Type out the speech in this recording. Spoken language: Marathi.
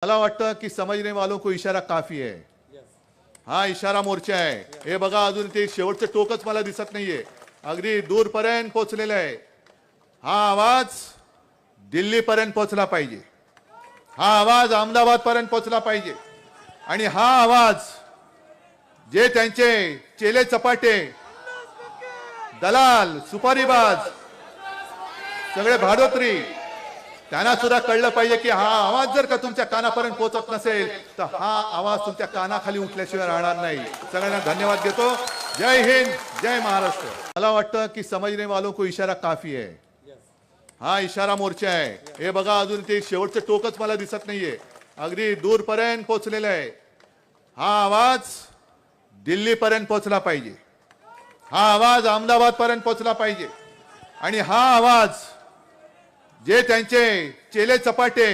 मला वाटतं की समझने वालों को इशारा काफी है. हा इशारा मोर्चा आहे. हे बघा अजून ते शेवटचं टोकच मला दिसत नाहीये. अगदी दूरपर्यंत पोहोचलेलं आहे. हा आवाज दिल्लीपर्यंत पोहोचला पाहिजे. हा आवाज अहमदाबाद पर्यंत पोहोचला पाहिजे. आणि हा आवाज जे त्यांचे चेले चपाटे दलाल सुपारीबाज सगळे भाडोत्री त्यांना सुद्धा कळलं पाहिजे की हा आवाज जर का तुमच्या कानापर्यंत पोहोचत नसेल तर हा आवाज तुमच्या कानाखाली उठल्याशिवाय राहणार नाही. सगळ्यांना धन्यवाद देतो. जय हिंद, जय महाराष्ट्र. मला वाटतं की समझने वालों को इशारा काफी है. हा इशारा मोर्चा आहे. हे बघा अजून ते शेवटचं टोकच मला दिसत नाहीये. अगदी दूरपर्यंत पोहोचलेलं आहे. हा आवाज दिल्लीपर्यंत पोहोचला पाहिजे. हा आवाज अहमदाबाद पर्यंत पोहोचला पाहिजे. आणि हा आवाज जे त्यांचे चेले चपाटे